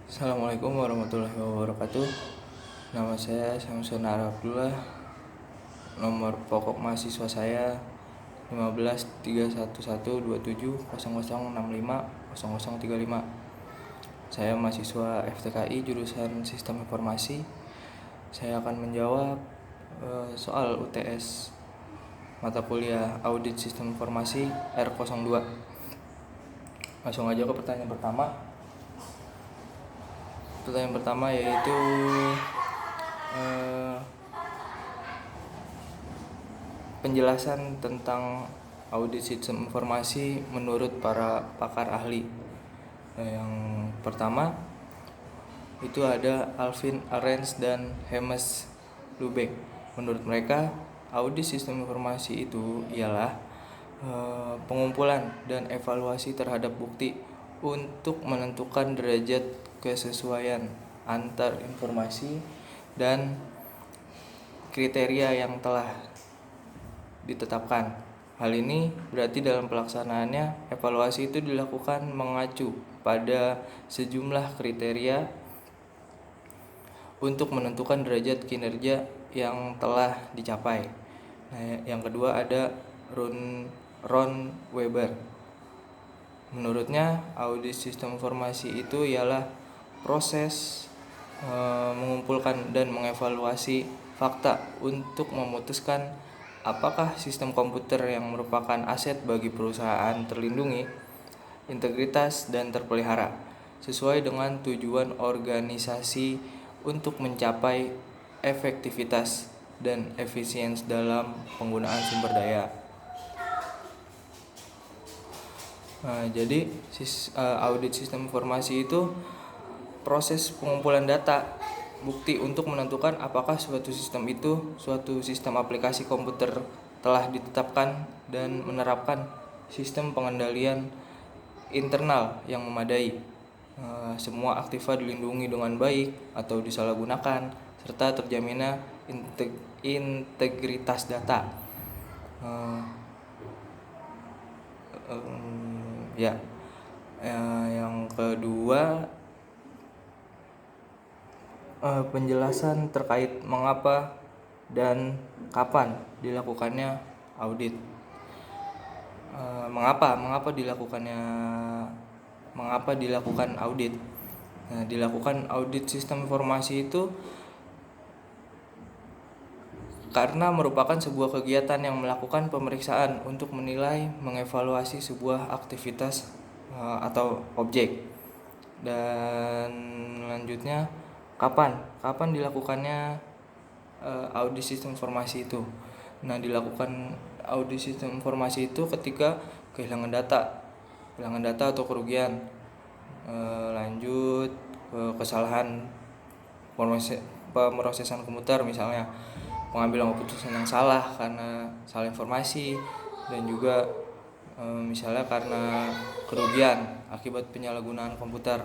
Assalamualaikum warahmatullahi wabarakatuh. Nama saya Samsun Abdullah. Nomor pokok mahasiswa saya 15311270065035. Saya mahasiswa FTKI jurusan Sistem Informasi. Saya akan menjawab soal UTS mata kuliah Audit Sistem Informasi R02. Langsung aja ke pertanyaan pertama. Pertanyaan pertama yaitu penjelasan tentang audit sistem informasi menurut para pakar ahli. Yang pertama itu ada Alvin Arens dan Hemes Lubeck. Menurut mereka, audit sistem informasi itu ialah pengumpulan dan evaluasi terhadap bukti untuk menentukan derajat kesesuaian antar informasi dan kriteria yang telah ditetapkan. Hal ini berarti dalam pelaksanaannya evaluasi itu dilakukan mengacu pada sejumlah kriteria untuk menentukan derajat kinerja yang telah dicapai. Nah, yang kedua ada Ron Weber. Menurutnya, audit sistem informasi itu ialah proses mengumpulkan dan mengevaluasi fakta untuk memutuskan apakah sistem komputer yang merupakan aset bagi perusahaan terlindungi, integritas, dan terpelihara, sesuai dengan tujuan organisasi untuk mencapai efektivitas dan efisiensi dalam penggunaan sumber daya. Jadi audit sistem informasi itu proses pengumpulan data bukti untuk menentukan apakah suatu sistem aplikasi komputer telah ditetapkan dan menerapkan sistem pengendalian internal yang memadai, semua aktiva dilindungi dengan baik atau disalahgunakan, serta terjaminnya integritas data. Yang kedua, penjelasan terkait mengapa dan kapan dilakukannya audit. Mengapa dilakukan audit? Dilakukan audit sistem informasi itu karena merupakan sebuah kegiatan yang melakukan pemeriksaan untuk menilai, mengevaluasi sebuah aktivitas atau objek. Dan lanjutnya, kapan dilakukannya audit sistem informasi itu? Dilakukan audit sistem informasi itu ketika kehilangan data atau kerugian, lanjut kesalahan pemrosesan komputer, misalnya pengambilan keputusan yang salah karena salah informasi, dan juga misalnya karena kerugian akibat penyalahgunaan komputer.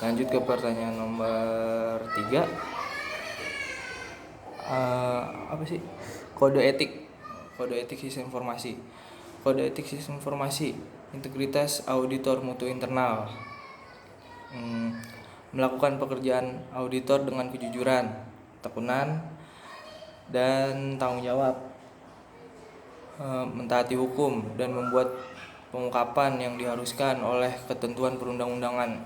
Lanjut ke pertanyaan nomor 3. Kode etik sistem informasi. Kode etik sistem informasi, integritas auditor mutu internal. Melakukan pekerjaan auditor dengan kejujuran, tekunan, dan tanggung jawab, mentaati hukum dan membuat pengungkapan yang diharuskan oleh ketentuan perundang-undangan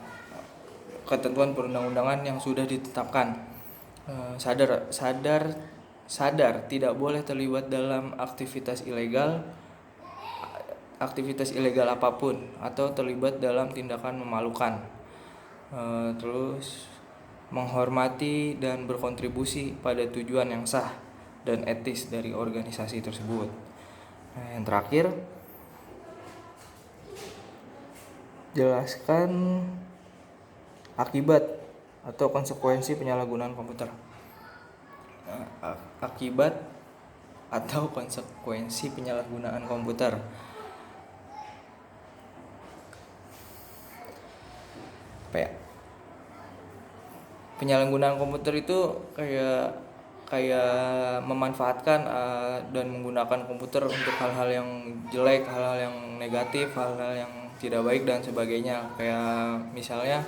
yang sudah ditetapkan. Sadar tidak boleh terlibat dalam aktivitas ilegal apapun atau terlibat dalam tindakan memalukan. Terus menghormati dan berkontribusi pada tujuan yang sah dan etis dari organisasi tersebut. Yang terakhir, jelaskan akibat atau konsekuensi penyalahgunaan komputer. Akibat atau konsekuensi penyalahgunaan komputer. Penyalahgunaan komputer itu kayak memanfaatkan dan menggunakan komputer untuk hal-hal yang jelek, hal-hal yang negatif, hal-hal yang tidak baik dan sebagainya. Kayak misalnya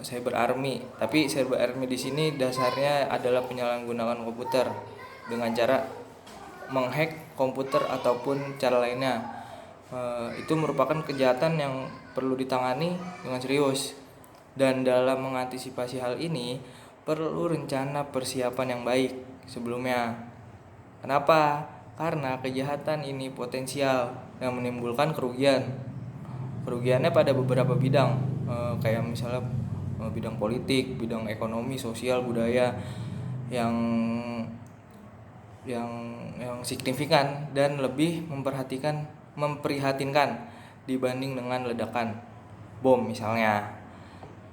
cyber army. Tapi cyber army di sini dasarnya adalah penyalahgunaan komputer dengan cara menghack komputer ataupun cara lainnya. Itu merupakan kejahatan yang perlu ditangani dengan serius. Dan dalam mengantisipasi hal ini perlu rencana persiapan yang baik sebelumnya. Kenapa? Karena kejahatan ini potensial yang menimbulkan kerugian. Kerugiannya pada beberapa bidang, kayak misalnya bidang politik, bidang ekonomi, sosial, budaya yang yang signifikan dan lebih memprihatinkan dibanding dengan ledakan bom misalnya.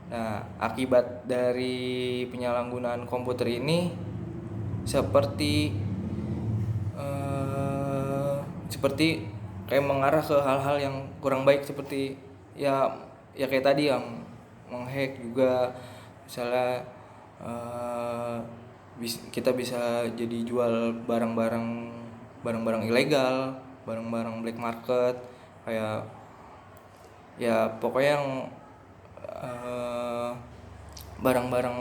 Nah, akibat dari penyalahgunaan komputer ini seperti kayak mengarah ke hal-hal yang kurang baik, seperti ya kayak tadi yang menghack juga, misalnya kita bisa jadi jual barang-barang ilegal, barang-barang black market, kayak ya pokoknya yang barang-barang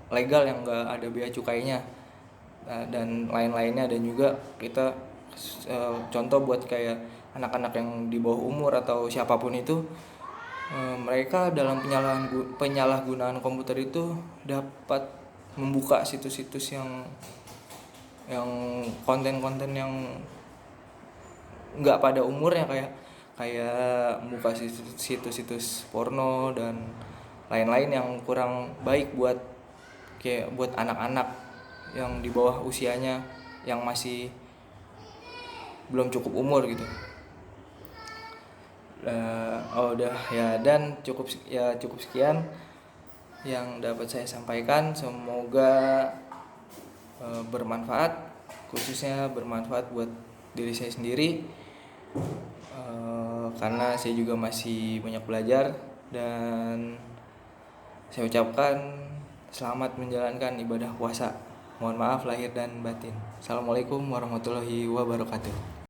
legal yang enggak ada bea cukainya dan lain-lainnya. Dan juga kita contoh buat kayak anak-anak yang di bawah umur atau siapapun itu, mereka dalam penyalahgunaan komputer itu dapat membuka situs-situs yang konten-konten yang nggak pada umurnya, kayak membuka situs-situs porno dan lain-lain yang kurang baik buat anak-anak yang di bawah usianya, yang masih belum cukup umur gitu. Udah ya, dan cukup sekian yang dapat saya sampaikan. Semoga bermanfaat, khususnya bermanfaat buat diri saya sendiri, karena saya juga masih banyak belajar. Dan saya ucapkan selamat menjalankan ibadah puasa. Mohon maaf lahir dan batin. Assalamualaikum warahmatullahi wabarakatuh.